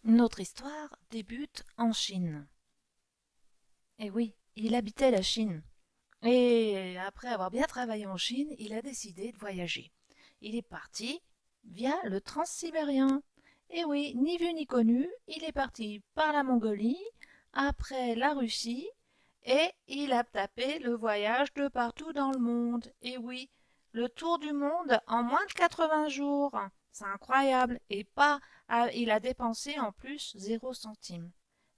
Notre histoire débute en Chine. Et oui, il habitait la Chine. Et après avoir bien travaillé en Chine, il a décidé de voyager. Il est parti via le transsibérien. Et oui, ni vu ni connu, il est parti par la Mongolie, après la Russie, et il a tapé le voyage de partout dans le monde. Et oui, le tour du monde en moins de 80 jours. C'est incroyable. Et pas, il a dépensé en plus 0 centime.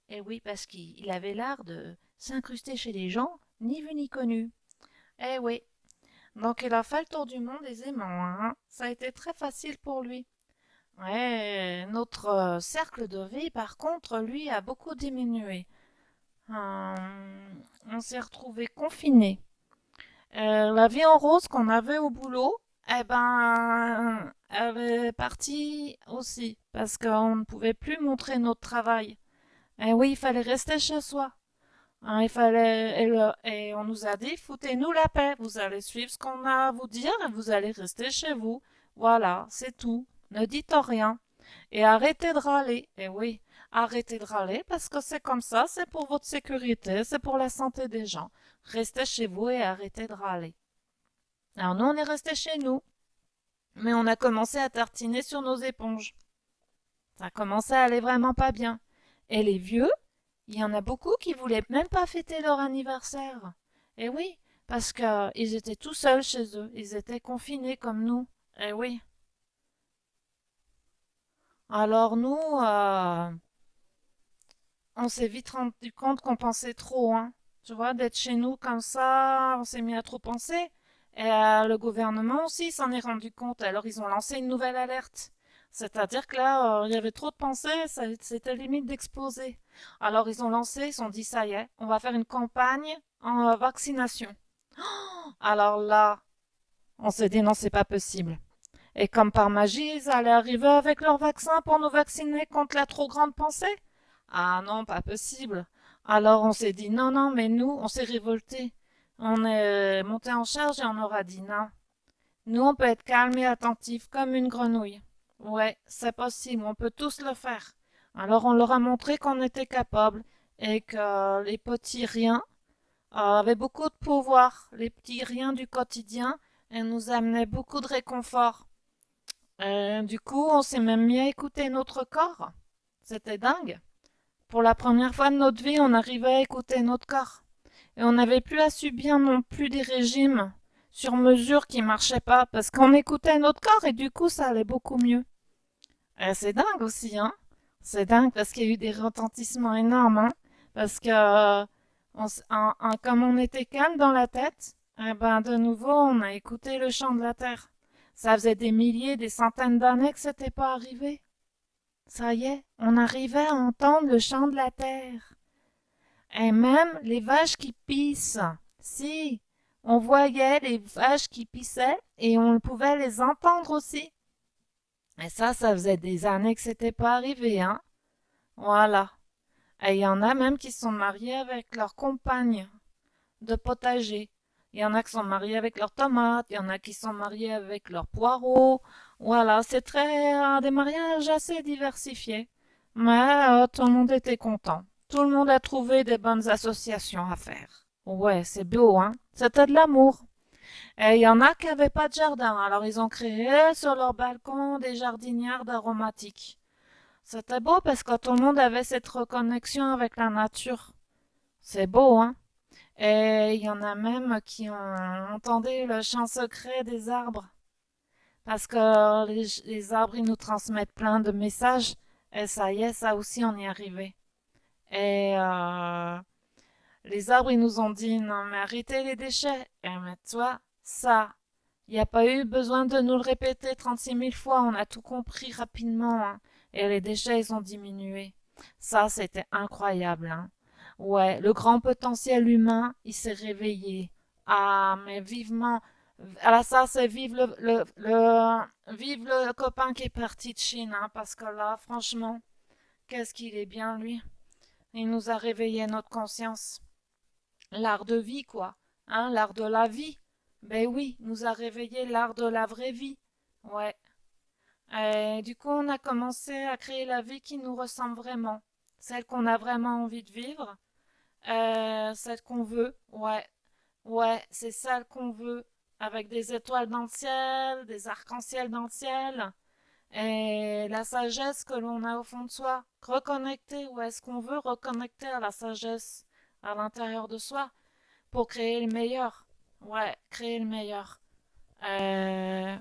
Et oui, parce qu'il avait l'art de s'incruster chez les gens, ni vu ni connu. Eh oui, donc il a fait le tour du monde aisément, hein. Ça a été très facile pour lui. Ouais, notre cercle de vie, par contre, lui, a beaucoup diminué. On s'est retrouvés confinés. La vie en rose qu'on avait au boulot, eh ben, elle est partie aussi, parce qu'on ne pouvait plus montrer notre travail. Eh oui, il fallait rester chez soi. Hein, et on nous a dit, foutez-nous la paix, vous allez suivre ce qu'on a à vous dire et vous allez rester chez vous. Voilà, c'est tout. Ne dites rien. Et arrêtez de râler. Et oui, arrêtez de râler parce que c'est comme ça, c'est pour votre sécurité, c'est pour la santé des gens. Restez chez vous et arrêtez de râler. Alors nous, on est restés chez nous, mais on a commencé à tartiner sur nos éponges. Ça commençait à aller vraiment pas bien. Et les vieux, il y en a beaucoup qui voulaient même pas fêter leur anniversaire. Et oui, parce qu'ils étaient tout seuls chez eux. Ils étaient confinés comme nous. Et oui. Alors nous, on s'est vite rendu compte qu'on pensait trop, hein. Tu vois, d'être chez nous comme ça, on s'est mis à trop penser. Et le gouvernement aussi s'en est rendu compte. Alors ils ont lancé une nouvelle alerte. C'est-à-dire que là, il y avait trop de pensées, c'était limite d'exploser. Alors ils ont lancé, ils se sont dit, ça y est, on va faire une campagne en vaccination. Alors là, on s'est dit, non, c'est pas possible. Et comme par magie, ils allaient arriver avec leur vaccin pour nous vacciner contre la trop grande pensée? Ah non, pas possible. Alors on s'est dit non, non, mais nous, on s'est révoltés. On est monté en charge et on aura dit non. Nous, on peut être calme et attentif comme une grenouille. Ouais, c'est possible, on peut tous le faire. Alors on leur a montré qu'on était capable et que les petits riens avaient beaucoup de pouvoir. Les petits riens du quotidien et nous amenaient beaucoup de réconfort. Du coup, on s'est même mis à écouter notre corps. C'était dingue. Pour la première fois de notre vie, on arrivait à écouter notre corps. Et on n'avait plus à subir non plus des régimes sur mesure qui marchaient pas, parce qu'on écoutait notre corps et du coup, ça allait beaucoup mieux. Et c'est dingue aussi, hein. C'est dingue parce qu'il y a eu des retentissements énormes, hein. Parce que, comme on était calme dans la tête, eh ben, de nouveau, on a écouté le chant de la terre. Ça faisait des milliers, des centaines d'années que c'était pas arrivé. Ça y est, on arrivait à entendre le chant de la terre. Et même les vaches qui pissent. Si, on voyait les vaches qui pissaient et on pouvait les entendre aussi. Et ça faisait des années que c'était pas arrivé, hein. Voilà. Et il y en a même qui sont mariés avec leur compagne de potager. Il y en a qui sont mariés avec leurs tomates, il y en a qui sont mariés avec leurs poireaux. Voilà, c'est des mariages assez diversifiés. Mais tout le monde était content. Tout le monde a trouvé des bonnes associations à faire. Ouais, c'est beau, hein? C'était de l'amour. Et il y en a qui n'avaient pas de jardin, alors ils ont créé sur leur balcon des jardinières d'aromatiques. C'était beau parce que tout le monde avait cette reconnexion avec la nature. C'est beau, hein? Et il y en a même qui ont entendu le chant secret des arbres. Parce que les arbres, ils nous transmettent plein de messages. Et ça y est, ça aussi, on y est arrivé. Et les arbres, ils nous ont dit, non, mais arrêtez les déchets. Et mais toi, ça, il n'y a pas eu besoin de nous le répéter 36 000 fois. On a tout compris rapidement, hein. Et les déchets, ils ont diminué. Ça, c'était incroyable, hein. Ouais, le grand potentiel humain, il s'est réveillé. Ah, mais vivement. Alors ça, c'est vive le copain qui est parti de Chine, hein, parce que là, franchement, qu'est-ce qu'il est bien, lui. Il nous a réveillé notre conscience. L'art de vie, quoi. Hein, l'art de la vie. Ben oui, nous a réveillé l'art de la vraie vie. Ouais. Et du coup, on a commencé à créer la vie qui nous ressemble vraiment, celle qu'on a vraiment envie de vivre, celle qu'on veut. Ouais, ouais, c'est celle qu'on veut, avec des étoiles dans le ciel, des arcs-en-ciel dans le ciel, et la sagesse que l'on a au fond de soi. Reconnecter, où est-ce qu'on veut reconnecter à la sagesse à l'intérieur de soi pour créer le meilleur. Ouais, créer le meilleur.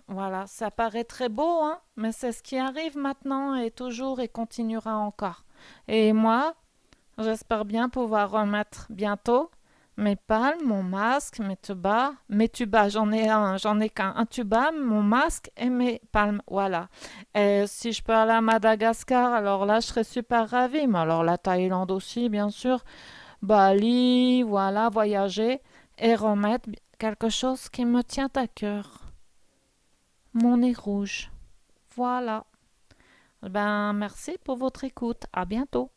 Voilà, ça paraît très beau, hein, mais c'est ce qui arrive maintenant et toujours et continuera encore. Et moi, j'espère bien pouvoir remettre bientôt mes palmes, mon masque, mes tubas, j'en ai qu'un, un tuba, mon masque et mes palmes, voilà. Et si je peux aller à Madagascar, alors là, je serais super ravie. Mais alors la Thaïlande aussi, bien sûr. Bali, voilà, voyager et remettre quelque chose qui me tient à cœur. Mon nez rouge. Voilà. Ben, merci pour votre écoute. À bientôt.